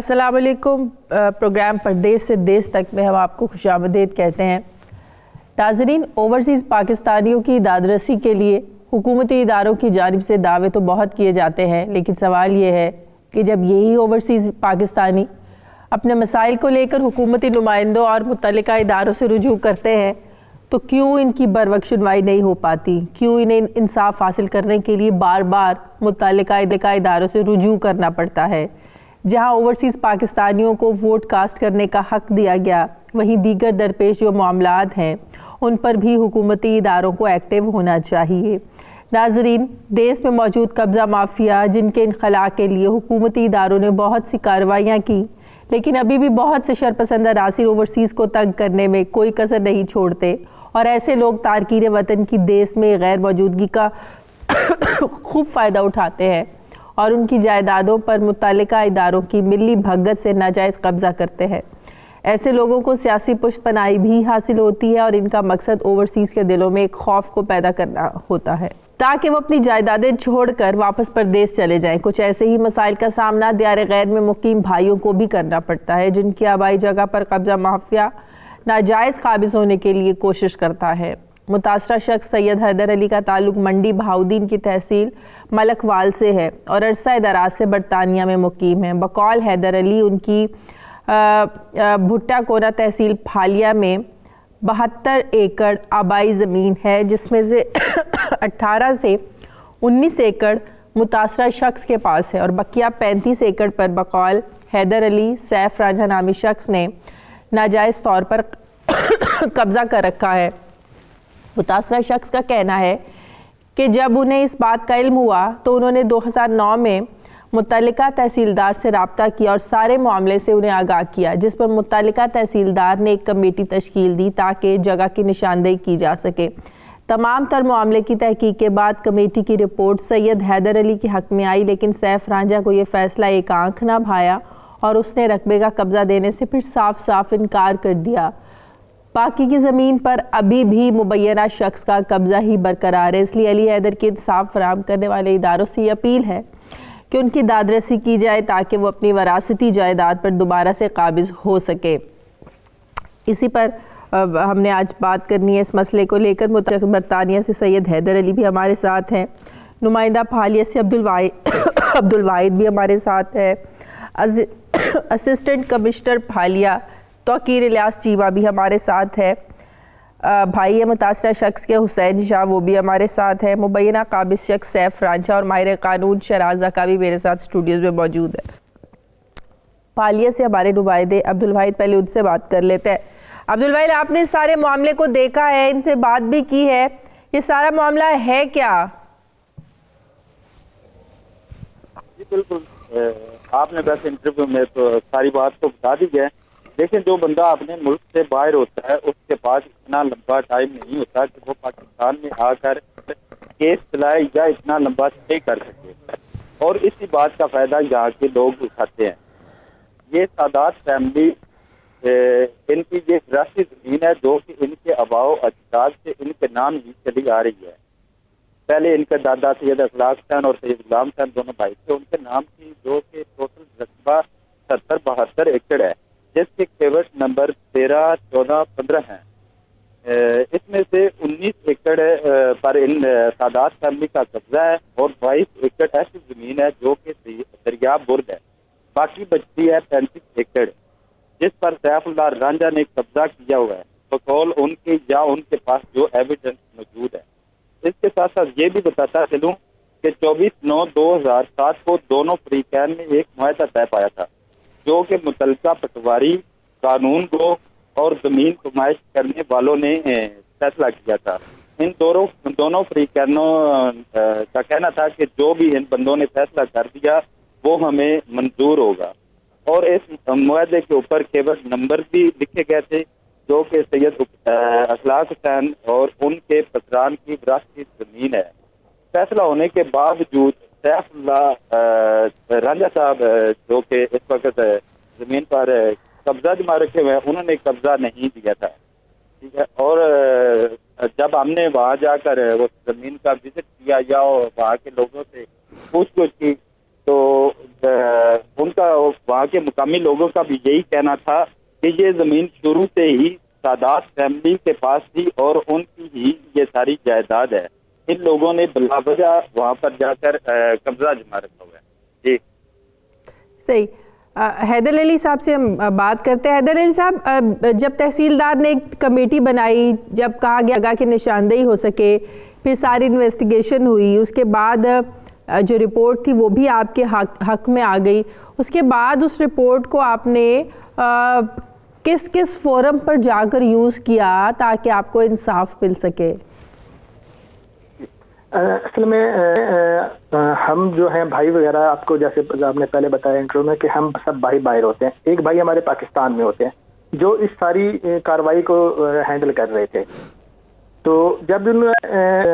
अस्सलाम वालेकुम। प्रोग्राम परदेश से देश तक में हम आपको खुशामदीद कहते हैं। नाज़रीन, ओवरसीज़ पाकिस्तानियों की दादरसी के लिए हुकूमती इदारों की जानिब से दावे तो बहुत किए जाते हैं, लेकिन सवाल ये है कि जब यही ओवरसीज़ पाकिस्तानी अपने मसाइल को लेकर हुकूमती नुमाइंदों और मुतल्लिका इदारों से रुजू करते हैं तो क्यों इनकी बरवक्त सुनवाई नहीं हो पाती? क्यों इन्हें इंसाफ हासिल करने के लिए बार बार मुतल्लिका इदारों से रुजू करना पड़ता है? जहां ओवरसीज़ पाकिस्तानियों को वोट कास्ट करने का हक दिया गया, वहीं दीगर दरपेश जो मामलात हैं उन पर भी हुकूमती इदारों को एक्टिव होना चाहिए। नाज़रीन, देश में मौजूद कब्ज़ा माफिया जिनके इनखला के लिए हुकूमती इदारों ने बहुत सी कार्रवाइयाँ की, लेकिन अभी भी बहुत से शरपसंद अनासिर ओवरसीज़ को तंग करने में कोई कसर नहीं छोड़ते और ऐसे लोग तारकीन वतन की देश में गैर मौजूदगी का खूब फ़ायदा उठाते हैं और उनकी जायदादों पर मुतल्लिका इदारों की मिली भगत से नाजायज़ कब्ज़ा करते हैं। ऐसे लोगों को सियासी पुष्टपनाही भी हासिल होती है और इनका मकसद ओवरसीज़ के दिलों में एक खौफ को पैदा करना होता है ताकि वो अपनी जायदादें छोड़कर वापस परदेश चले जाएं। कुछ ऐसे ही मसाइल का सामना दियार गैर में मुकीम भाइयों को भी करना पड़ता है, जिनकी आबाई जगह पर कब्ज़ा माफिया नाजायज़ काबिज होने के लिए कोशिश करता है। मुतासरा शख्स सैयद हैदर अली का ताल्लुक मंडी बहाउद्दीन की तहसील मलकवाल से है और अरसा दराज से बरतानिया में मुकीम है। बकौल हैदर अली उनकी भुट्टा कोना तहसील फालिया में 72 एकड़ आबाई ज़मीन है, जिसमें से 18 से 19 एकड़ मुतासरा शख्स के पास है और बकिया 35 एकड़ पर बकौल हैदर अली सैफ राजा नामी शख्स ने नाजायज़ तौर पर कब्ज़ा कर रखा है। मुतासरा शख्स का कहना है कि जब उन्हें इस बात का इल्म हुआ तो उन्होंने 2009 में मुतल्लिका तहसीलदार से रब्ता किया और सारे मामले से उन्हें आगाह किया, जिस पर मुतल्लिका तहसीलदार ने एक कमेटी तश्कील दी ताकि जगह की निशानदेही की जा सके। तमाम तर मामले की तहकीक के बाद कमेटी की रिपोर्ट सैयद हैदर अली के हक़ में आई, लेकिन सैफ रांझा को यह फ़ैसला एक आंख न भाया और उसने रकबे का कब्ज़ा देने से फिर साफ साफ इनकार कर दिया। बाकी की ज़मीन पर अभी भी मुबैना शख्स का कब्ज़ा ही बरकरार है, इसलिए अली हैदर के इंसाफ फराहम करने वाले इदारों से ये अपील है कि उनकी दादरसी की जाए ताकि वो अपनी वरासती जायदाद पर दोबारा से काबिज हो सके। इसी पर हमने आज बात करनी है इस मसले को लेकर। बरतानिया से सैयद हैदर अली भी हमारे साथ हैं, नुमाइंदा फालिया से अब्दुल वाहिद भी हमारे साथ है, असिस्टेंट कमिश्नर फालिया तौकीर इलियास चीमा भी हमारे साथ है, भाई है मुतासरा शख्स के हुसैन शाह, वो भी हमारे साथ है, मुबैना काबिज शख्स सैफ रांझा और माहिर कानून शराजा का भी मेरे साथ स्टूडियोज़ में मौजूद है। फालिया से हमारे नुमाइंदे अब्दुल वाहिद, पहले उनसे बात कर लेते हैं। अब्दुल वाहिद, आपने सारे मामले को देखा है, इनसे बात भी की है, ये सारा मामला है क्या? जी बिल्कुल, आपने वैसे इंटरव्यू में तो सारी बात तो बता दी है, लेकिन जो बंदा अपने मुल्क से बाहर होता है उसके पास इतना लंबा टाइम नहीं होता कि वो पाकिस्तान में आकर केस चलाए या इतना लंबा स्टे कर सके, और इसी बात का फायदा यहाँ के लोग उठाते हैं। ये सादात फैमिली इनकी ये विरासती जमीन है जो कि इनके अबाओ अजदाद से इनके नाम ही चली आ रही है। पहले इनके दादा सैयद अखलाक खान और सैयद गुलाम खान दोनों भाई थे, उनके नाम की जो कि टोटल रकबा 70-72 एकड़ है, जिसके केवट नंबर 13, 14, 15 हैं। इसमें से 19 एकड़ पर इन सादात फैमिली का कब्जा है और 22 एकड़ ऐसी जमीन है जो कि दरिया बुर्द है। बाकी बचती है 35 एकड़, जिस पर सैफुल्लाह रांझा ने कब्जा किया हुआ है बकौल उनके या उनके पास जो एविडेंस मौजूद है। इसके साथ साथ ये भी बताता चलूँ कि 24/9/2007 को दोनों फरीकैन ने एक मुआहदा तय पाया था जो कि मुतल्लिका पटवारी कानून को और जमीन नुमाइश करने वालों ने फैसला किया था। इन दोनों फरीकैनों का कहना था कि जो भी इन बंदों ने फैसला कर दिया वो हमें मंजूर होगा, और इस मुआहदे के ऊपर केवल नंबर भी लिखे गए थे जो कि सैयद अखलाक खान और उनके पसरान की विरासती जमीन है। फैसला होने के बावजूद सैफुल्लाह रांझा साहब जो कि इस वक्त जमीन पर कब्जा जमा रखे हुए हैं, उन्होंने कब्जा नहीं दिया था, ठीक है। और जब हमने वहाँ जाकर वो जमीन का विजिट किया या वहाँ के लोगों से पूछताछ की तो उनका वहाँ के मुकामी लोगों का भी यही कहना था कि ये जमीन शुरू से ही सादात फैमिली के पास थी और उनकी ही ये सारी जायदाद है। इन लोगों ने बिलावजह वहाँ पर जाकर कब्जा जमा रखा हुआ है। जी सही। हैदर अली साहब से हम बात करते हैं। हैदर अली साहब, जब तहसीलदार ने एक कमेटी बनाई, जब कहा गया कि निशानदेही हो सके, फिर सारी इन्वेस्टिगेशन हुई, उसके बाद जो रिपोर्ट थी वो भी आपके हक में आ गई, उसके बाद उस रिपोर्ट को आपने किस किस फोरम पर जाकर यूज़ किया ताकि आपको इंसाफ मिल सके? असल में हम जो हैं भाई वगैरह, आपको जैसे आपने पहले बताया इंट्रो में कि हम सब भाई बाहर होते हैं। एक भाई हमारे पाकिस्तान में होते हैं जो इस सारी कार्रवाई को हैंडल कर रहे थे। तो जब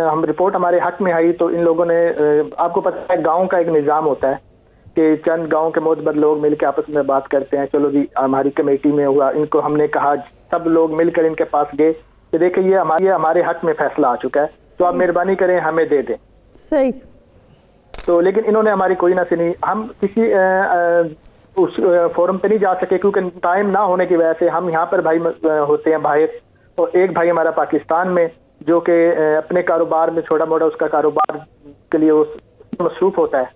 हम रिपोर्ट हमारे हक में आई तो इन लोगों ने, आपको पता है गांव का एक निज़ाम होता है कि चंद गांव के मोतबर लोग मिलकर आपस में बात करते हैं, चलो जी हमारी कमेटी में हुआ, इनको हमने कहा, सब लोग मिलकर इनके पास गए कि देखिए ये हमारे हक में फैसला आ चुका है, तो आप मेहरबानी करें हमें दे दें। सही। तो लेकिन इन्होंने हमारी कोई ना सुनी। हम किसी उस फोरम पे नहीं जा सके क्योंकि टाइम ना होने की वजह से। हम यहाँ पर भाई होते हैं बाहर, और एक भाई हमारा पाकिस्तान में जो कि अपने कारोबार में छोटा मोटा उसका कारोबार के लिए मसरूफ होता है।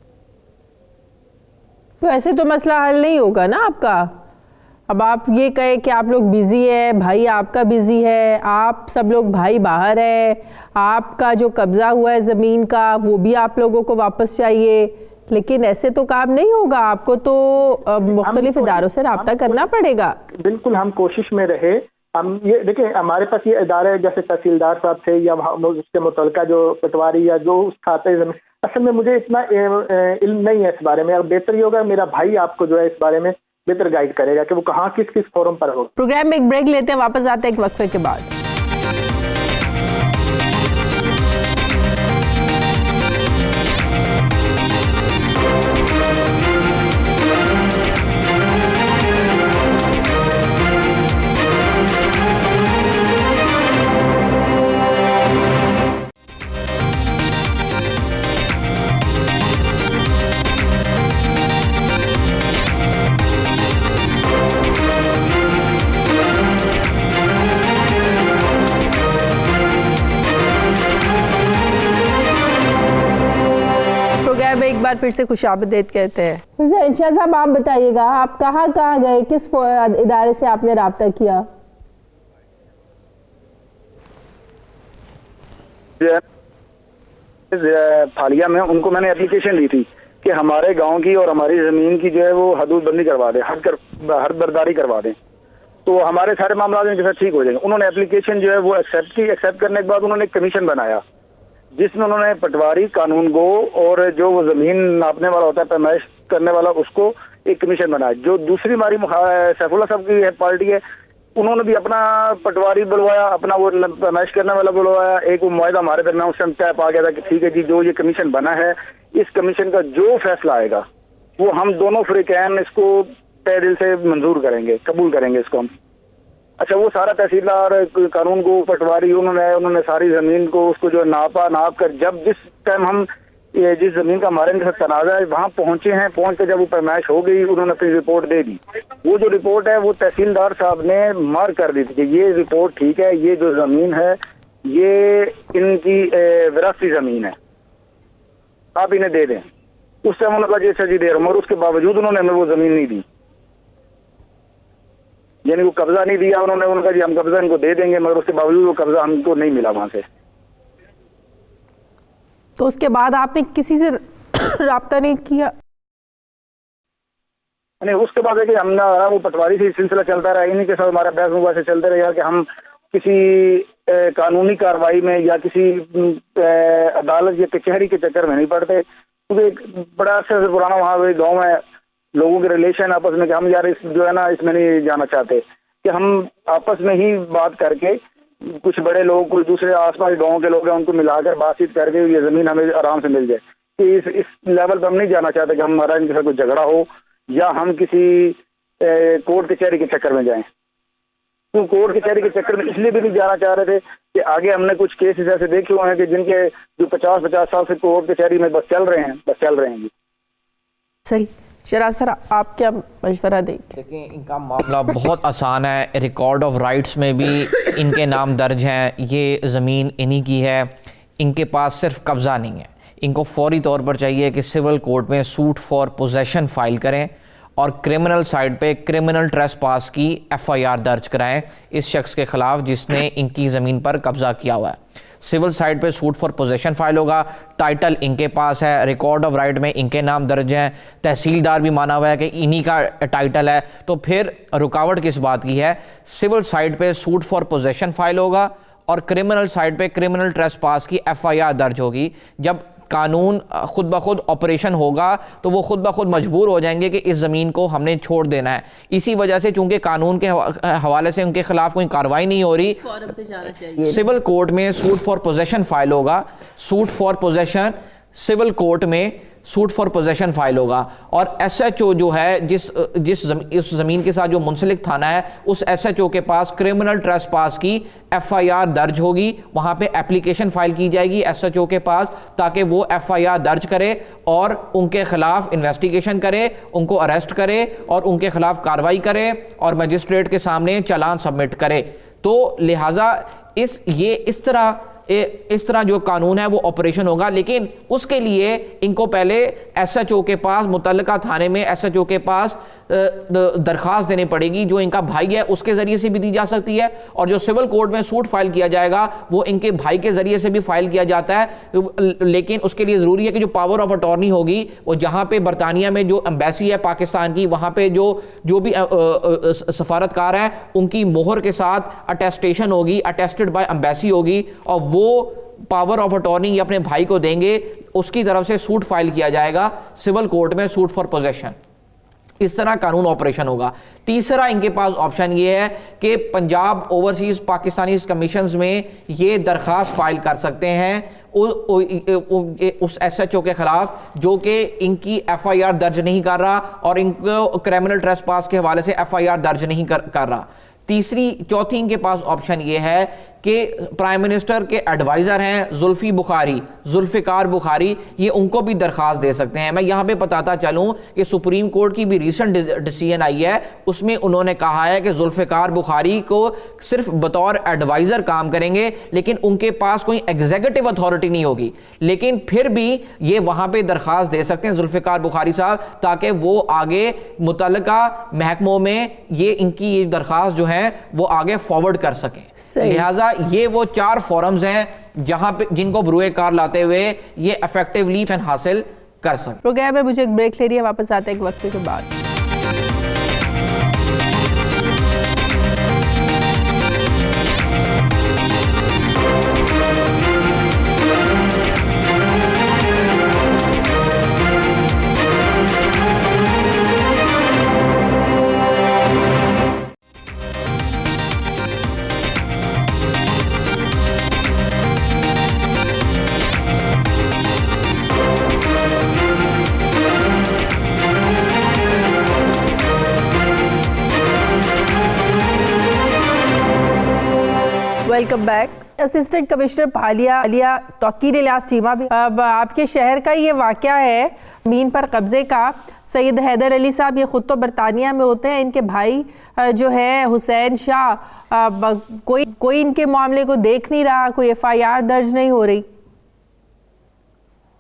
तो ऐसे तो मसला हल नहीं होगा ना आपका। अब आप ये कहे कि आप लोग बिजी है, भाई आपका बिजी है, आप सब लोग भाई बाहर है, आपका जो कब्जा हुआ है ज़मीन का वो भी आप लोगों को वापस चाहिए, लेकिन ऐसे तो काम नहीं होगा। आपको तो मुख्तलिफ इदारों से रब्ता करना पड़ेगा। बिल्कुल, हम कोशिश में रहे। हम ये देखिए, हमारे पास ये इदारे जैसे तहसीलदार साहब थे या उसके मुतल्लिका जो पटवारी या जो उस खाते ज़मीन, असल में मुझे इतना इल्म नहीं है इस बारे में। अब बेहतर ये होगा मेरा भाई आपको जो है इस बारे में बेहतर गाइड करेगा कि वो कहाँ किस किस फोरम पर हो। प्रोग्राम में एक ब्रेक लेते हैं, वापस आते हैं एक वक्फे के बाद। एक बार फिर से खुशामदीद कहते हैं। इंशाह साहब, आप बताइएगा, आप कहाँ गए, किस इदारे से आपने राब्ता किया? फालिया में उनको मैंने एप्लीकेशन दी थी कि हमारे गांव की और हमारी जमीन की जो है वो हदूदबंदी करवा दें, हद बर्दारी करवा दें, तो हमारे सारे मामला इनके साथ ठीक हो जाएंगे। उन्होंने एप्लीकेशन जो है वो एक्सेप्ट की। एक्सेप्ट करने के बाद उन्होंने एक कमीशन बनाया जिसमें उन्होंने पटवारी, कानून गो और जो वो जमीन नापने वाला होता है, पैमाइश करने वाला, उसको एक कमीशन बनाया। जो दूसरी हमारी सैफुल्लाह साहब की पार्टी है, उन्होंने भी अपना पटवारी बुलवाया, अपना वो पैमाइश करने वाला बुलवाया। एक वो मुआहदा हमारे दरमियान उस टाइम तय आ गया था कि ठीक है जी, जो ये कमीशन बना है, इस कमीशन का जो फैसला आएगा वो हम दोनों फ्रीकैन इसको तय दिल से मंजूर करेंगे, कबूल करेंगे इसको हम। अच्छा, वो सारा तहसीलदार, कानून को, पटवारी, उन्होंने सारी जमीन को उसको जो नाप कर, जब जिस टाइम हम ये जिस जमीन का हमारे साथ तनाजा है वहां पहुंचे हैं, पहुंच के जब वो पैमाइश हो गई, उन्होंने अपनी रिपोर्ट दे दी। वो जो रिपोर्ट है वो तहसीलदार साहब ने मार्क कर दी थी कि ये रिपोर्ट ठीक है, ये जो जमीन है ये इनकी विरासती जमीन है, आप इन्हें दे दें। उस टाइम उन्होंने कहा जैसा जी दे रहा हूं, मगर उसके बावजूद उन्होंने हमें वो जमीन नहीं दी, यानी वो कब्जा नहीं दिया उन्होंने। उनका जी हम कब्जा इनको दे देंगे, मगर उसके बावजूद वो कब्जा हमको नहीं मिला वहां से। तो उसके बाद आपने किसी से राब्ता नहीं किया? नहीं, उसके बाद देखिए हमने वो पटवारी से सिलसिला चलता रहा, इन्हीं के साथ हमारा बहस मुबासे चलते रहा कि हम किसी कानूनी कार्रवाई में या किसी अदालत या कचहरी के चक्कर में नहीं पड़ते, क्योंकि एक बड़ा अरसे से पुराना वहाँ गाँव में लोगों के रिलेशन आपस में कि हम यार इस जो है ना इसमें नहीं जाना चाहते, कि हम आपस में ही बात करके कुछ बड़े लोग, कुछ दूसरे आसपास गाँव के लोग हैं, उनको मिलाकर बातचीत करके ये जमीन हमें आराम से मिल जाए। कि इस लेवल पर हम नहीं जाना चाहते कि हमारा इनके साथ कोई झगड़ा हो या हम किसी कोर्ट कचहरी के चक्कर में जाएं। तो कोर्ट कचहरी के चक्कर में इसलिए भी नहीं जाना चाह रहे थे कि आगे हमने कुछ केसेस ऐसे देखे हुए हैं कि जिनके जो 50-50 साल से कोर्ट कचहरी में बस चल रहे हैं। सही। शराज सर, आप क्या मशवरा देंगे? देखिए, इनका मामला बहुत आसान है। रिकॉर्ड ऑफ राइट्स में भी इनके नाम दर्ज हैं, ये ज़मीन इन्हीं की है, इनके पास सिर्फ कब्ज़ा नहीं है। इनको फौरी तौर पर चाहिए कि सिविल कोर्ट में सूट फॉर पोजेशन फाइल करें और क्रिमिनल साइड पे क्रिमिनल ट्रेसपास की एफआईआर दर्ज कराएं इस शख्स के खिलाफ जिसने इनकी ज़मीन पर कब्जा किया हुआ है। सिविल साइड पे सूट फॉर पोजेशन फाइल होगा, टाइटल इनके पास है, रिकॉर्ड ऑफ राइट में इनके नाम दर्ज हैं, तहसीलदार भी माना हुआ है कि इन्हीं का टाइटल है। तो फिर रुकावट किस बात की है? सिविल साइड पे सूट फॉर पोजेशन फाइल होगा और क्रिमिनल साइड पे क्रिमिनल ट्रेसपास की एफआईआर दर्ज होगी। जब कानून खुद ब खुद ऑपरेशन होगा तो वो खुद ब खुद मजबूर हो जाएंगे कि इस ज़मीन को हमने छोड़ देना है। इसी वजह से चूंकि कानून के हवाले से उनके खिलाफ कोई कार्रवाई नहीं हो रही, सिविल कोर्ट में सूट फॉर पोजेशन फाइल होगा। Suit for possession civil court में सूट फॉर पोजेशन फाइल होगा और एसएचओ जो है इस ज़मीन के साथ जो मुंसलिक थाना है, उस एसएचओ के पास क्रिमिनल ट्रेसपास की एफआईआर दर्ज होगी। वहाँ पे एप्लीकेशन फाइल की जाएगी एसएचओ के पास ताकि वो एफआईआर दर्ज करे और उनके खिलाफ इन्वेस्टिगेशन करे, उनको अरेस्ट करे और उनके खिलाफ कार्रवाई करे और मजिस्ट्रेट के सामने चालान सबमिट करे। तो लिहाजा इस तरह जो कानून है वो ऑपरेशन होगा। लेकिन उसके लिए इनको पहले एसएचओ के पास, मुतल्लिका थाने में एसएचओ के पास दरख्वास्त देनी पड़ेगी, जो इनका भाई है उसके ज़रिए से भी दी जा सकती है और जो सिविल कोर्ट में सूट फाइल किया जाएगा वो इनके भाई के ज़रिए से भी फाइल किया जाता है। लेकिन उसके लिए ज़रूरी है कि जो पावर ऑफ अटॉर्नी होगी वो जहाँ पे बरतानिया में जो एम्बेसी है पाकिस्तान की, वहाँ पे जो भी सफारतकार हैं उनकी मोहर के साथ अटेस्टेशन होगी, अटेस्टेड बाय एम्बेसी होगी और वो पावर ऑफ अटॉर्नी ये अपने भाई को देंगे, उसकी तरफ से सूट फाइल किया जाएगा सिविल कोर्ट में, सूट फॉर पोजेशन। इस तरह कानून ऑपरेशन होगा। तीसरा इनके पास ऑप्शन ये है कि पंजाब ओवरसीज पाकिस्तानी कमीशंस में ये दरख्वास्त फाइल कर सकते हैं उस एसएचओ के खिलाफ जो कि इनकी एफआईआर दर्ज नहीं कर रहा और इनको क्रिमिनल ट्रेसपास के हवाले से एफआईआर दर्ज नहीं कर रहा। चौथी इनके पास ऑप्शन ये है कि प्राइम मिनिस्टर के एडवाइज़र हैं जुल्फ़िकार बुखारी, ये उनको भी दरख्वास्त दे सकते हैं। मैं यहाँ पे बताता चलूँ कि सुप्रीम कोर्ट की भी रीसेंट डिसीजन आई है, उसमें उन्होंने कहा है कि जुल्फ़िकार बुखारी को सिर्फ बतौर एडवाइज़र काम करेंगे लेकिन उनके पास कोई एग्जीक्यूटिव अथॉरिटी नहीं होगी। लेकिन फिर भी ये वहाँ पर दरख्वास्त दे सकते हैं जुल्फ़िकार बुखारी साहब, ताकि वो आगे मुतल्लिका महकमों में ये इनकी ये दरख्वास्त जो है वो आगे फॉरवर्ड कर सकें। लिहाजा ये वो 4 फोरम्स हैं जहां पे जिनको बरूए कार लाते हुए ये इफेक्टिवली हासिल कर सकते। प्रोग्राम में मुझे एक ब्रेक ले रही है, वापस आते हैं एक वक्त के बाद। Welcome back. Assistant commissioner Bhalia Tauqeer Ilyas Cheema भी अब आपके शहर का ये वाक़या है ज़मीन पर कब्जे का। सैयद हैदर अली साहब ये खुद तो बरतानिया में होते हैं, इनके भाई जो है हुसैन शाह, कोई इनके मामले को देख नहीं रहा, कोई एफआईआर दर्ज नहीं हो रही।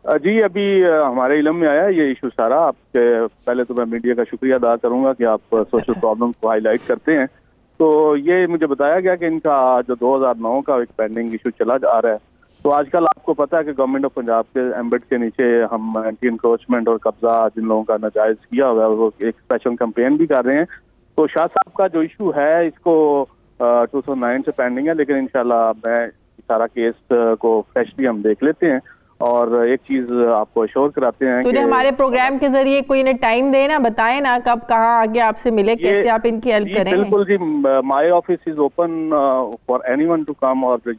जी अभी हमारे इल्म में आया ये इशू सारा। आपके पहले तो मैं मीडिया का शुक्रिया अदा करूंगा कि आप सोशल प्रॉब्लम को हाईलाइट करते हैं। तो ये मुझे बताया गया कि इनका जो 2009 का एक पेंडिंग इशू चला जा रहा है। तो आजकल आपको पता है कि गवर्नमेंट ऑफ पंजाब के एम्बेड के नीचे हम एंटी इंक्रोचमेंट और कब्जा जिन लोगों का नाजायज किया हुआ है वो एक स्पेशल कैंपेन भी कर रहे हैं। तो शाह साहब का जो इशू है इसको 2009 से पेंडिंग है, लेकिन इंशाल्लाह मैं सारा केस को फ्रेशली हम देख लेते हैं और एक चीज आपको अश्योर कराते हैं कि हमारे प्रोग्राम के जरिए कोई इन्हें टाइम देना, बताए ना कब कहाँ आके आपसे मिले, कैसे आप इनकी हेल्प करेंगे। बिल्कुल जी, my office is open for anyone to come और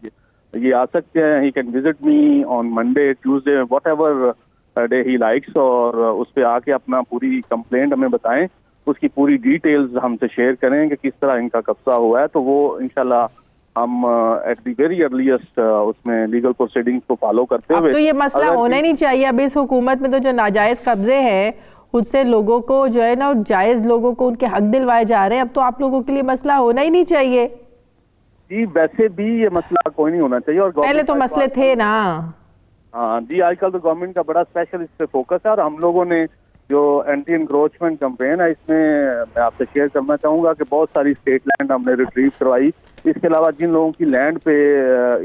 ये आ सकते हैं। He can visit me on Monday, Tuesday, whatever day he likes और उस पे आके अपना पूरी कंप्लेंट हमें बताएं, उसकी पूरी डिटेल्स हमसे शेयर करें कि किस तरह इनका कब्जा हुआ है। तो वो इंशाल्लाह हम एट द वेरी अर्लीस्ट उसमें लीगल प्रोसीडिंग्स को फॉलो करते हुए। तो ये मसला होना ही नहीं चाहिए। अब इस हुकूमत में तो जो नाजायज कब्जे हैं खुद से लोगों को जो है ना, जायज़ लोगों को उनके हक दिलवाए जा रहे हैं। अब तो आप लोगों के लिए मसला होना ही नहीं चाहिए। जी वैसे भी ये मसला कोई नहीं होना चाहिए, और पहले तो मसले थे ना। हाँ जी, आजकल तो गवर्नमेंट का बड़ा स्पेशल इस पे फोकस है, और हम लोगों ने जो एंटी इंक्रोचमेंट कैंपेन है इसमें मैं आपसे शेयर करना चाहूंगा कि बहुत सारी स्टेट लैंड हमने रिट्रीव करवाई। इसके अलावा जिन लोगों की लैंड पे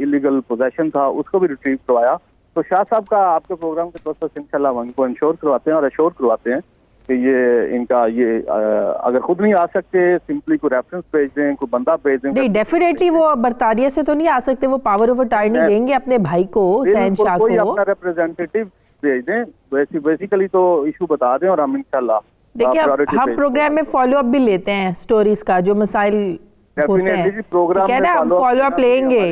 इलीगल पोजेशन था उसको भी रिट्रीव करवाया। तो शाह साहब का आपके प्रोग्राम के प्रोसेस इंशाल्लाह हम इनको इंश्योर करवाते हैं और एश्योर करवाते हैं कि ये इनका ये अगर खुद नहीं आ सकते सिंपली कोई रेफरेंस भेज दें, कोई बंदा भेज दें। नहीं, डेफिनेटली वो बरतानिया से तो नहीं आ सकते, वो पावर ऑफ अटॉर्नी देंगे अपने भाई को, शहनशाह कोई को। अपना रिप्रेजेंटेटिव भेज दें, बेसिकली तो इशू बता दें और हम इंशाल्लाह देखिए हम प्रोग्राम में फॉलो अप भी लेते हैं स्टोरीज का, जो मसाइल होते हैं, ठीक है ना, हम फॉलो अप लेंगे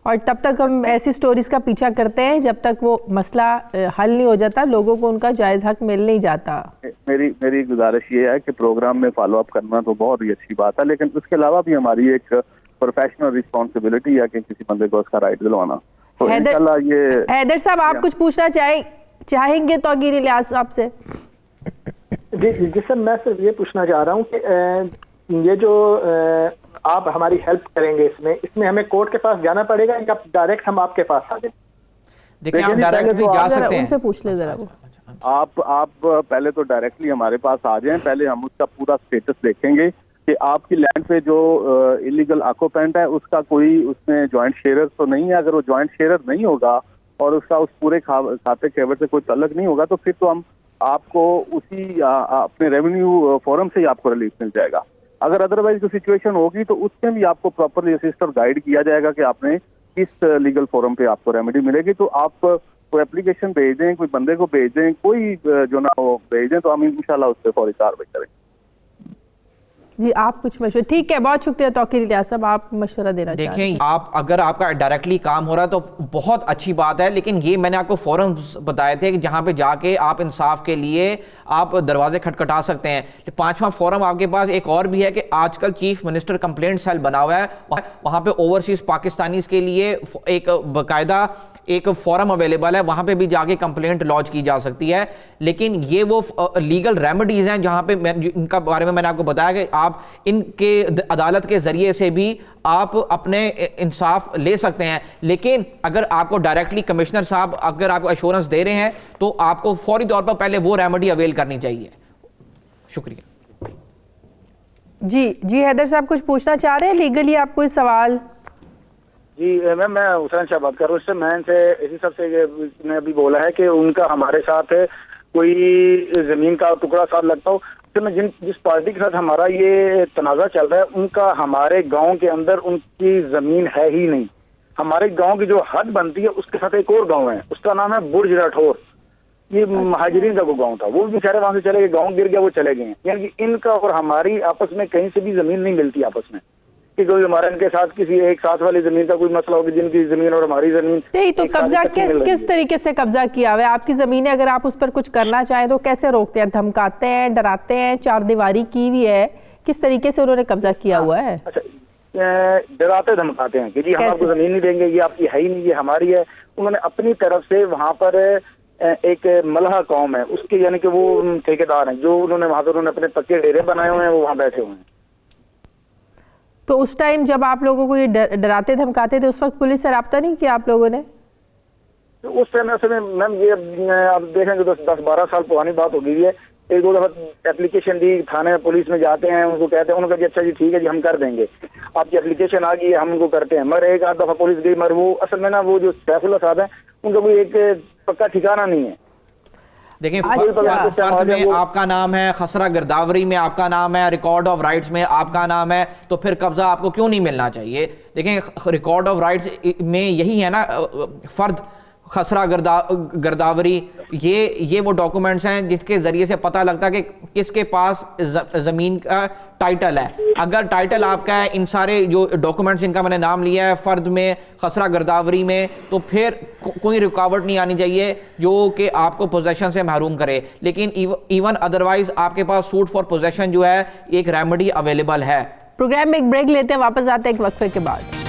और तब तक हम ऐसी स्टोरीज का पीछा करते हैं जब तक वो मसला हल नहीं हो जाता, लोगों को उनका जायज हक मिल नहीं जाता। मेरी गुजारिश ये है कि प्रोग्राम में फॉलो अप करना तो बहुत ही अच्छी बात है, लेकिन उसके अलावा भी हमारी एक प्रोफेशनल रिस्पॉन्सिबिलिटी है कि किसी बंदे को उसका राइट दिलवाना। तो इंशाल्लाह ये हैदर साहब आप कुछ पूछना चाहेंगे तौकीर इलियास साहब से? जी सर, मैं सिर्फ ये पूछना चाह रहा हूँ कि ये जो आप हमारी हेल्प करेंगे इसमें हमें कोर्ट के पास जाना पड़ेगा या डायरेक्ट हम आपके पास आ जाए? देखिए आप डायरेक्ट भी जा सकते हैं, उनसे पूछ ले जरा वो। आप पहले तो डायरेक्टली हमारे पास आ जाएं, पहले हम उसका पूरा स्टेटस देखेंगे कि आपकी लैंड पे जो इलीगल ऑक्यूपेंट है उसका कोई उसमें ज्वाइंट शेयरर तो नहीं है। अगर वो ज्वाइंट शेयरर नहीं होगा और उसका उस पूरे खाते खेवर से कोई तल्लक नहीं होगा तो फिर तो हम आपको उसी अपने रेवेन्यू फोरम से ही आपको रिलीफ मिल जाएगा। अगर अदरवाइज कोई सिचुएशन होगी तो उसमें भी आपको प्रॉपरली असिस्ट और गाइड किया जाएगा कि आपने किस लीगल फोरम पे आपको रेमेडी मिलेगी। तो आप कोई एप्लीकेशन भेज दें, कोई बंदे को भेज दें, कोई जो ना वो भेज दें, तो हम इंशाल्लाह उस पर फौरी कार्रवाई करेंगे। जी आप कुछ मशवरा, ठीक है, बहुत शुक्रिया तौकीर इलियास साहब, आप मशवरा देना चाहते हैं। देखिए आप अगर आपका डायरेक्टली काम हो रहा है तो बहुत अच्छी बात है, लेकिन ये मैंने आपको फोरम्स बताए थे कि जहाँ पे जाके आप इंसाफ के लिए आप दरवाजे खटखटा सकते हैं। 5वां फोरम आपके पास एक और भी है कि आजकल चीफ मिनिस्टर कंप्लेंट सेल बना हुआ है, वहाँ पे ओवरसीज पाकिस्तानीज के लिए एक बाकायदा एक फॉरम अवेलेबल है, वहां पे भी जाके कंप्लेंट लॉन्च की जा सकती है। लेकिन ये वो लीगल रेमेडीज हैं जहां पे इनका बारे में मैंने आपको बताया कि आप इनके अदालत के जरिए से भी आप अपने इंसाफ ले सकते हैं। लेकिन अगर आपको डायरेक्टली कमिश्नर साहब अगर आपको एश्योरेंस दे रहे हैं तो आपको फौरी तौर पर पहले वो रेमेडी अवेल करनी चाहिए। शुक्रिया। जी हैदर साहब कुछ पूछना चाह रहे हैं लीगली, आप कोई सवाल? जी मैम, मैं हुसैन शाह बात कर रहा हूँ। इससे मैं इनसे इसी सबसे ने अभी बोला है कि उनका हमारे साथ कोई जमीन का टुकड़ा साथ लगता हो, तो मैं जिस पार्टी के साथ हमारा ये तनाज़ा चल रहा है उनका हमारे गांव के अंदर उनकी जमीन है ही नहीं। हमारे गांव की जो हद बनती है उसके साथ एक और गांव है, उसका नाम है बुर्ज राठौर। ये महाजरीन का वो गांव था, वो भी बेचारे वहां से चले गए, गाँव गिर गया, वो चले गए हैं। यानी कि इनका और हमारी आपस में कहीं से भी जमीन नहीं मिलती आपस में, कि कोई हमारे इनके साथ किसी एक साथ वाली जमीन का कोई मसला होगी, जिनकी जमीन और हमारी जमीन नहीं। तो कब्जा किस तरीके से कब्जा किया हुआ है? आपकी जमीन है, अगर आप उस पर कुछ करना चाहें तो कैसे रोकते हैं? धमकाते हैं, डराते हैं? चार दीवारी की हुई है, किस तरीके से उन्होंने कब्जा किया हुआ है? अच्छा, डराते धमकाते हैं कि जी हम आपको जमीन नहीं देंगे, ये आपकी है ही नहीं, ये हमारी है। उन्होंने अपनी तरफ से वहां पर एक मलहा कौम है उसके, यानी कि वो ठेकेदार हैं जो उन्होंने वहां पर उन्होंने अपने पक्के डेरे बनाए हुए हैं, वो वहां बैठे हुए हैं। तो उस टाइम जब आप लोगों को ये डराते धमकाते थे उस वक्त पुलिस से रब्ता नहीं किया आप लोगों ने? तो उस टाइम ऐसे में मैम ये आप देखेंगे तो 10-12 साल पुरानी बात हो गई है। एक दो दफा एप्लीकेशन दी, थाने में पुलिस में जाते हैं, उनको कहते हैं, उन्होंने कहा अच्छा जी ठीक है जी हम कर देंगे, आपकी एप्लीकेशन आ गई है, हम उनको करते हैं। मगर एक आध दफा पुलिस गई, मगर वो असल में ना वो जो सैफुल्लाह साहब है उनका कोई एक पक्का ठिकाना नहीं है। देखिए फर्द में आपका नाम है, खसरा गिरदावरी में आपका नाम है, रिकॉर्ड ऑफ राइट्स में आपका नाम है, तो फिर कब्जा आपको क्यों नहीं मिलना चाहिए? देखें रिकॉर्ड ऑफ राइट्स में यही है ना, फर्द खसरा गिरदावरी, ये वो डॉक्यूमेंट्स हैं जिसके जरिए से पता लगता है कि किसके पास जमीन का टाइटल है। अगर टाइटल आपका है, इन सारे जो डॉक्यूमेंट्स जिनका मैंने नाम लिया है फर्द में, खसरा गिरदावरी में, तो फिर कोई रुकावट नहीं आनी चाहिए जो कि आपको पोजेशन से महरूम करे। लेकिन इवन अदरवाइज आपके पास सूट फॉर पोजेशन जो है एक रेमेडी अवेलेबल है। प्रोग्राम में एक ब्रेक लेते हैं, वापस आते हैं एक वक्फे के बाद।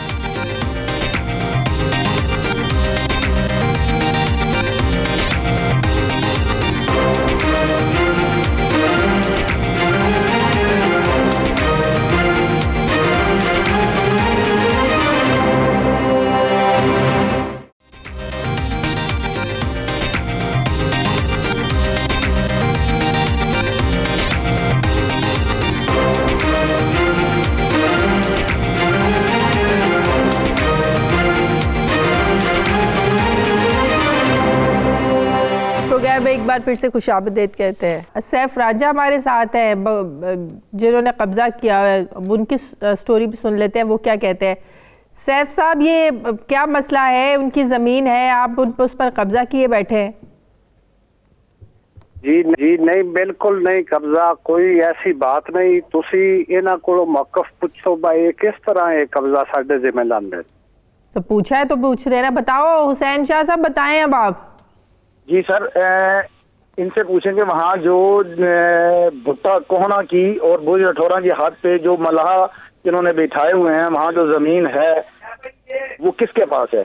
एक बार फिर से खुशामदीद कहते हैं। सैफ राजा हमारे साथ हैं जिन्होंने कब्जा किया है, अब उनकी स्टोरी भी सुन लेते हैं, वो क्या कहते हैं। सैफ साहब, ये क्या मसला है? उनकी ज़मीन है, आप उस पर कब्जा किए बैठे हैं? जी नहीं, बिल्कुल नहीं कब्जा, कोई ऐसी बात नहीं। तुसी इन्हां कोलों मौकफ पूछो भाई किस तरह ये कब्जा साडे जिम्मे लांदे। तो पूछा है तो पूछ रहे ना, बताओ हुसैन शाह साहब, बताएं अब आप। जी सर, इनसे पूछेंगे वहाँ जो भुट्टा कोहना की और भुज रठौरा की हद पे जो मलाह जिन्होंने बिठाए हुए हैं, वहाँ जो जमीन है वो किसके पास है?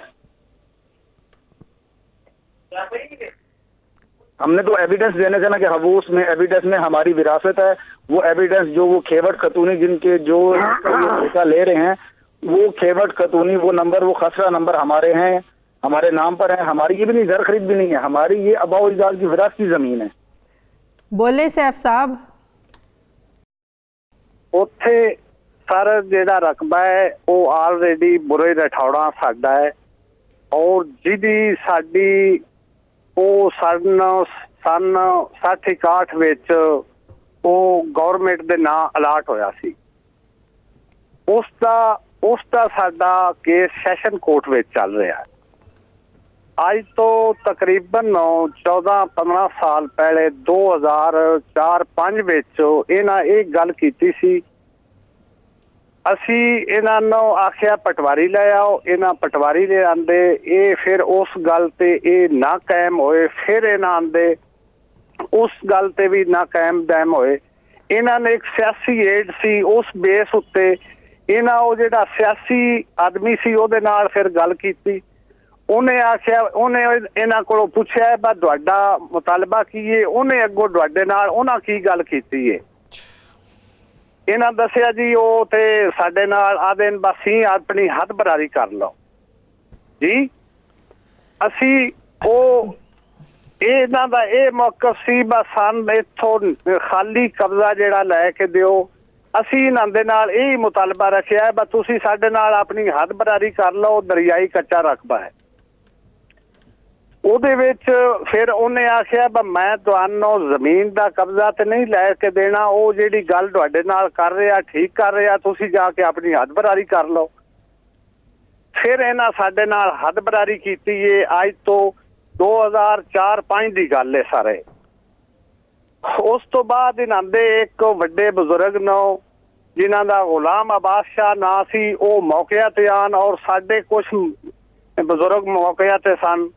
हमने तो एविडेंस देने से ना कि वो उसमें एविडेंस में हमारी विरासत है। वो एविडेंस जो वो खेवट खतूनी जिनके जो भूसा ले रहे हैं, वो खेवट खतूनी वो नंबर, वो खसरा नंबर हमारे हैं, हमारे नाम पर है। हमारी ये भी नहीं, जर खरीद भी नहीं है हमारी, ये अबाउ इजाज की विरासत की जमीन है। बोले सैफ साहब। उत्थे सर जेड़ा रकबा है वो ऑलरेडी बुरे रठौड़ा साडा है, और जिहदी साडी वो सन 60-61 विच वो गवर्नमेंट दे नां अलाट होया सी। उसदा साडा केस सैशन कोर्ट विच चल रहा है। अज तो तकरीबन 14-15 साल पहले 2004-5 विच इन्हां एक गल कीती सी। असी इन्हां नूं आखिया पटवारी ले आओ, इन्हां पटवारी ले आंदे, ये फिर उस गल ते ये ना कायम होए, फिर इन्हां आंदे उस गल ते भी ना कायम दायम होए। इन्हां ने एक सियासी एड सी, उस बेस उत्ते इन्हां वो जिहड़ा सियासी आदमी सी उहदे नाल फिर गल कीती। उन्हें आखिया, उन्हें इन्हां कोलों पुछया बा तुहाडा मुतालबा की है, उन्हें अगों तुहाडे नाल उन्हां की गल कीती है। इन्हां दसिया जी वो ते साडे नाल आदे बस ही अपनी हद बरारी कर लो जी। असी वो इन्हां दा ये मौकफ सी बस सन इत्थों खाली कब्जा जिहड़ा लैके दिओ। असी इन्हां दे नाल यही मुतालबा रखिया बस तुसी साडे नाल अपनी हद बरारी कर लो, दरियाई कच्चा रकबा है। ਉਹਦੇ ਵਿੱਚ ਫਿਰ ਉਹਨੇ ਆਖਿਆ ਬਾ ਮੈਂ ਤੁਹਾਨੂੰ ਜ਼ਮੀਨ ਦਾ ਕਬਜ਼ਾ ਤੇ ਨਹੀਂ ਲੈ ਕੇ ਦੇਣਾ, ਉਹ ਜਿਹੜੀ ਗੱਲ ਤੁਹਾਡੇ ਨਾਲ ਕਰ ਰਿਹਾ ਠੀਕ ਕਰ ਰਿਹਾ, ਤੁਸੀਂ ਜਾ ਕੇ ਆਪਣੀ ਹੱਦ ਬਰਾਰੀ ਕਰ ਲਓ। ਫਿਰ ਇਹਨਾਂ ਸਾਡੇ ਨਾਲ ਹੱਦ ਬਰਾਰੀ ਕੀਤੀ ਏ। ਅੱਜ ਤੋਂ 2004-5 ਦੀ ਗੱਲ ਹੈ ਸਾਰੇ। ਉਸ ਤੋਂ ਬਾਅਦ ਇਹਨਾਂ ਦੇ ਇੱਕ ਵੱਡੇ ਬਜ਼ੁਰਗ ਨੂੰ ਜਿਨ੍ਹਾਂ ਦਾ ਗੁਲਾਮ ਅਬਾਸ ਸ਼ਾਹ ਨਾਂ ਸੀ, ਉਹ ਮੌਕਿਆਂ ਤੇ ਆਣ ਔਰ ਸਾਡੇ ਕੁਝ ਬਜ਼ੁਰਗ ਮੌਕਿਆਂ ਤੇ ਸਨ।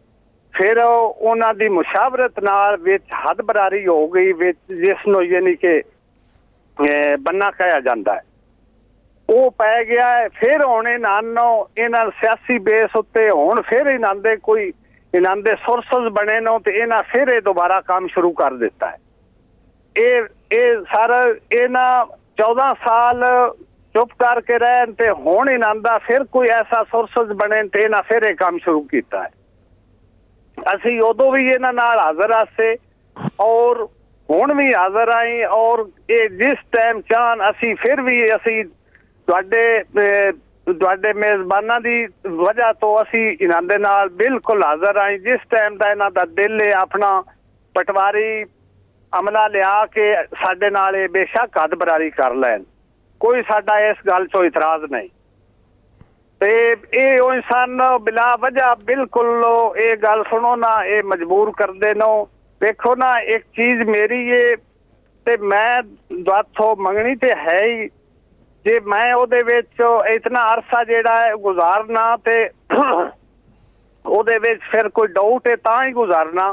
फिर उन्होंने मुशावरत नाल विच हद बरारी हो गई, जिस नूं यानी कि बन्ना कहा जाता है, वो पै गया है। फिर हुण इन्हां सियासी बेस उत्ते हुण फिर इन्हां दे कोई इन्हां दे सोर्सेस बने नो ते इन्हां फिर ये दोबारा काम शुरू कर दिता है। ये सारा इन्हां 14 साल चुप करके रहन ते हुण इन्हां दा फिर कोई ऐसा सोर्सेस बने ते इन्हां फिर ये काम शुरू किया है। असी उदों भी इन्हां नाल हाज़र आसे और हुण भी हाज़र आए, और ये जिस टाइम चाहन असी फिर भी असी तुहाडे मेज़बानां दी वजह तो असी इन्हां दे नाल बिल्कुल हाज़र आए। जिस टाइम दा इन्हां दा दिल है अपना पटवारी अमला लिया के साडे नाल ये बेशक हद बरारी कर लैन, कोई साडा इस गल चो इतराज़ नहीं। ते ये इंसान बिला वजह बिल्कुल ये गल सुनो ना, ये मजबूर कर दे नो। देखो ना, एक चीज मेरी ये ते मैं दाथो मंगनी ते है ही, जे मैं ओदे विच इतना अरसा जेड़ा है गुजारना ते ओदे विच फिर कोई डाउट है तां ही गुजारना।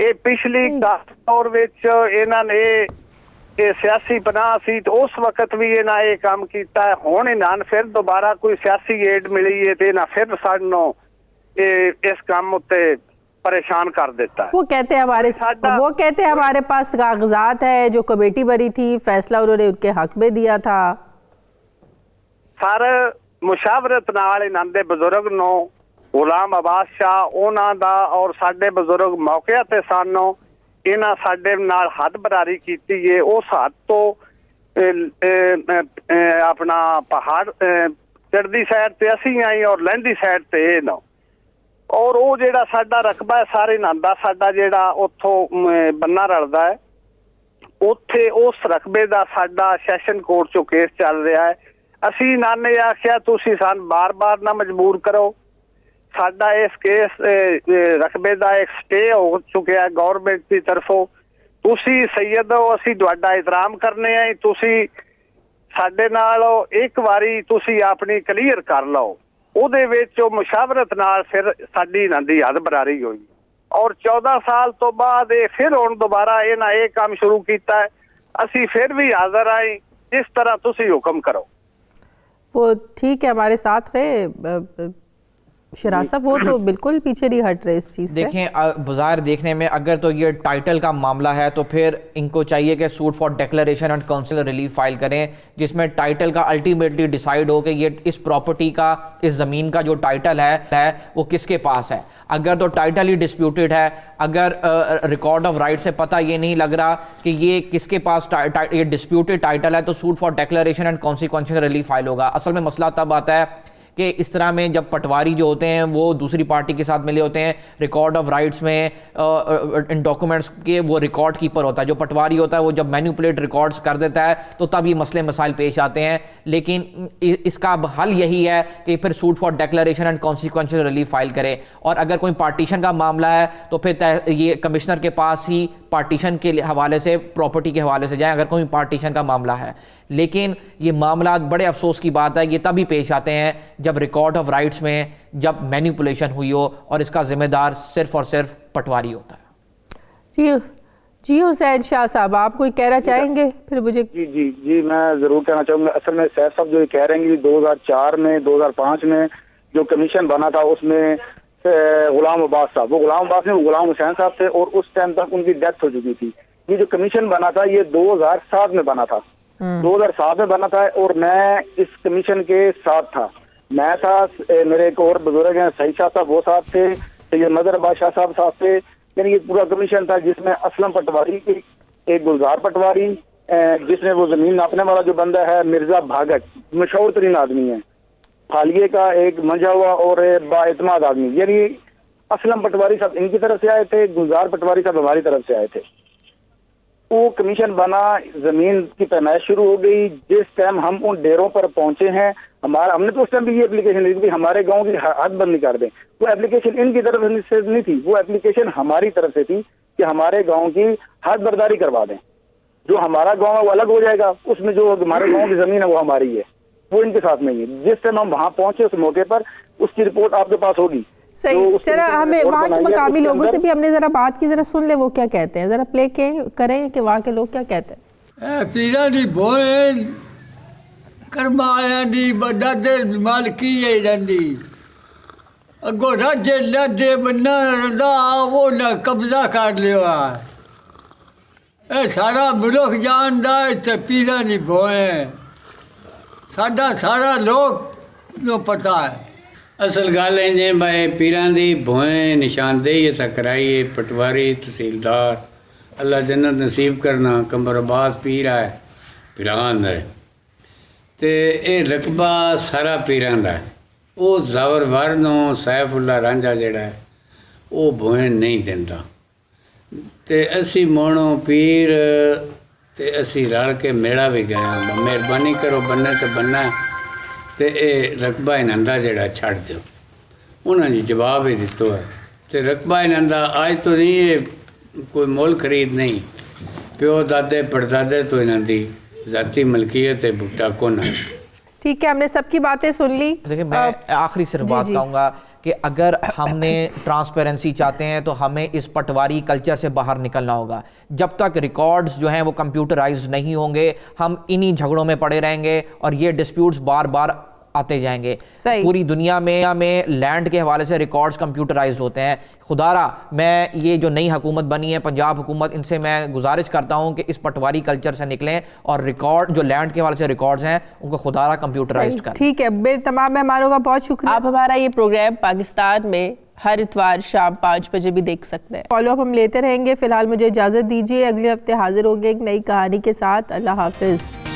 ये पिछली दौर विच इन्हां ने ये सियासी बना सी तो उस वक्त भी इन्हां ये काम किया है। हुण इन्हां फिर दोबारा कोई सियासी एड मिली है तो इन्हां फिर सानू इस काम उत्ते परेशान कर देता है। वो कहते हैं हमारे पास कागजात है, जो कमेटी बनी थी फैसला उन्होंने उनके हक में दिया था। सर मुशावरत नाल इन्हां दे बजुर्ग नो गुलाम अब्बास शाह उन्हां दा और साडे बजुर्ग मौके ते सानू इन्हां साडे नाल हद बरारी कीती है। उस हद तो अपना पहाड़ चढ़दी साइड ते असी आई और लहंदी साइड ते न ਔਰ ਉਹ ਜਿਹੜਾ ਸਾਡਾ ਰਕਬਾ ਹੈ ਸਾਰੇ ਨਾਂਦਾ ਸਾਡਾ ਜਿਹੜਾ ਉੱਥੋਂ ਬੰਨਾ ਰਲਦਾ ਹੈ, ਉੱਥੇ ਉਸ ਰਕਬੇ ਦਾ ਸਾਡਾ ਸੈਸ਼ਨ ਕੋਰਟ 'ਚੋਂ ਕੇਸ ਚੱਲ ਰਿਹਾ ਹੈ। ਅਸੀਂ ਨਾਨੇ ਆਖਿਆ ਤੁਸੀਂ ਸਾਨੂੰ ਬਾਰ-ਬਾਰ ਨਾ ਮਜਬੂਰ ਕਰੋ, ਸਾਡਾ ਇਸ ਕੇਸ ਰਕਬੇ ਦਾ ਇੱਕ ਸਟੇ ਹੋ ਚੁੱਕਿਆ ਗੌਰਮੈਂਟ ਦੀ ਤਰਫੋਂ। ਤੁਸੀਂ ਸੈयद ਹੋ, ਅਸੀਂ ਤੁਹਾਡਾ ਇਤਰਾਮ ਕਰਨੇ ਆ, ਤੁਸੀਂ ਸਾਡੇ ਨਾਲ ਇੱਕ ਵਾਰੀ ਤੁਸੀਂ ਆਪਣੀ ਕਲੀਅਰ ਕਰ ਲਓ। ਉਹਦੇ ਵਿੱਚ ਉਹ ਮੁਸ਼ਾਵਰਤ ਨਾਲ ਫਿਰ ਸਾਡੀ ਇਹਨਾਂ ਦੀ ਹੱਦ ਬਰਾਰੀ ਹੋਈ ਔਰ 14 ਸਾਲ ਤੋਂ ਬਾਅਦ ਇਹ ਫਿਰ ਹੁਣ ਦੁਬਾਰਾ ਇਹਨਾਂ ਇਹ ਕੰਮ ਸ਼ੁਰੂ ਕੀਤਾ ਹੈ। ਅਸੀਂ ਫਿਰ भी हाजिर आए, जिस तरह तुसी हुक्म करो। वो ठीक है, हमारे साथ रहे शराज साहब, वो तो बिल्कुल पीछे नहीं हट रहे इस चीज़ से। देखें, बाजार देखने में अगर तो ये टाइटल का मामला है तो फिर इनको चाहिए कि suit for declaration and council relief file करें, जिसमें टाइटल का अल्टीमेटली डिसाइड हो कि ये इस प्रॉपर्टी का, इस ज़मीन का जो टाइटल है वो किसके पास है। अगर तो टाइटल ही डिस्प्यूटेड है, अगर रिकॉर्ड ऑफ राइट से पता ये नहीं लग रहा कि ये किसके पास ये डिस्प्यूटेड टाइटल है, तो suit for declaration and consequential relief file होगा। असल में मसला तब आता है कि इस तरह में जब पटवारी जो होते हैं वो दूसरी पार्टी के साथ मिले होते हैं, रिकॉर्ड ऑफ राइट्स में इन डॉक्यूमेंट्स के वो रिकॉर्ड कीपर होता है, जो पटवारी होता है वो जब मैनिपुलेट रिकॉर्ड्स कर देता है तो तब ये मसले मसाइल पेश आते हैं। लेकिन इसका हल यही है कि फिर suit for declaration and consequential relief file करें, और अगर कोई पार्टीशन का मामला है तो फिर ये कमिश्नर के पास ही पार्टीशन के हवाले से, प्रॉपर्टी के हवाले से जाएं अगर कोई पार्टीशन का मामला है। लेकिन ये मामला बड़े अफसोस की बात है, ये तभी पेश आते हैं जब रिकॉर्ड ऑफ राइट्स में जब मैनिपुलेशन हुई हो और इसका जिम्मेदार सिर्फ और सिर्फ पटवारी होता है। जी हुसैन शाह साहब, आप कोई कहना चाहेंगे? फिर मुझे जी मैं जरूर कहना चाहूंगा। असल में सैफ साहब जो कह रहे हैं कि 2004 में 2005 में जो कमीशन बना था उसमें गुलाम अब्बास साहब, वो गुलाम अब्बास नहीं, वो गुलाम हुसैन साहब थे और उस टाइम तक उनकी डेथ हो चुकी थी। ये जो कमीशन बना था ये 2007 में बना था, 2007 में बना था और मैं इस कमीशन के साथ था। मैं था, मेरे एक और बुजुर्ग हैं सईद शाह साहब, वो साथ थे, सैयद मदर अब्बास शाह साहब साथ थे। यानी ये पूरा कमीशन था जिसमें असलम पटवारी, एक गुलजार पटवारी, जिसमें वो जमीन नापने वाला जो बंदा है मिर्जा भागट, मशहूर तरीन आदमी है, फालिये का एक मंजा हुआ और बाएतमाद आदमी, यानी असलम पटवारी साहब इनकी तरफ से आए थे, गुलजार पटवारी साहब हमारी तरफ से आए थे। वो कमीशन बना, जमीन की पैमाइश शुरू हो गई। जिस टाइम हम उन डेरों पर पहुंचे हैं, हमने तो उस टाइम भी ये एप्लीकेशन दी थी हमारे गांव की हदबंदी कर दें। वो एप्लीकेशन इनकी तरफ से नहीं थी, वो एप्लीकेशन हमारी तरफ से थी कि हमारे गांव की हदबर्दारी करवा दें। जो हमारा गांव है वो अलग हो जाएगा, उसमें जो हमारे गांव की जमीन है वो हमारी है, वो इनके साथ नहीं है। जिस टाइम हम वहां पहुंचे उस मौके पर उसकी रिपोर्ट आपके पास होगी। सही, जरा हमें वहाँ के मकामी लोगों से भी हमने जरा बात की, जरा सुन ले वो क्या कहते हैं, जरा प्ले करें कि वहाँ के लोग क्या कहते हैं। पीरा दी बोन करमाया दी दादे मालकी है रंदी अगो राजे लादे बन्ना रदा वो न कब्जा कर लिया ए सारा मुल्क जानदा है पीरा दी बोन साडा सारा लोग नो पता है। असल गल है जे भाई पीरां दी भोएं निशानदेही असां कराई है, पटवारी तहसीलदार अल्लाह जन्नत नसीब करना कंबर अब्बास पीर है पीरां दा ते ये रकबा सारा पीरां दा है। वो ज़वर वरनो सैफुल्ला रांझा जिहड़ा है वो भोएं नहीं दिंदा ते असी मोनो पीर ते असी रल के मेड़ा भी गए, मेहरबानी करो बन्ने ते बन्ना ते रकबा इन्हां दा जिहड़ा छड्ड दिओ। उन्होंने जवाब ही दितो है ते रकबा इन्हां दा आज तो नहीं कोई मुल खरीद नहीं, प्यो दादे परदादे तो इन्हां दी ज़ाती मलकियत है, बूटा कोना। ठीक है, हमने सबकी बातें सुन ली। देखिए मैं आखिरी सिर्फ बात कहूँगा कि अगर हमने ट्रांसपेरेंसी चाहते हैं तो हमें इस पटवारी कल्चर से बाहर निकलना होगा। जब तक रिकॉर्ड्स जो हैं वो कंप्यूटराइज्ड नहीं होंगे हम इन्हीं झगड़ों में पड़े रहेंगे और ये डिस्प्यूट्स बार बार आते जाएंगे। पूरी दुनिया में लैंड के हवाले से रिकॉर्ड्स कंप्यूटराइज्ड होते हैं। खुदारा मैं ये जो नई हुकूमत बनी है पंजाब हुकूमत, इनसे मैं गुजारिश करता हूँ कि इस पटवारी कल्चर से निकलें और रिकॉर्ड जो लैंड के हवाले से रिकॉर्ड्स हैं उनको खुदारा कंप्यूटराइज्ड करें। ठीक है, मेरे तमाम मेहमानों का बहुत शुक्रिया। आप हमारा ये प्रोग्राम पाकिस्तान में हर इतवार शाम 5 बजे भी देख सकते हैं। फॉलो अप हम लेते रहेंगे। फिलहाल मुझे इजाज़त दीजिए, अगले हफ्ते हाजिर होंगे एक नई कहानी के साथ। अल्लाह हाफिज़।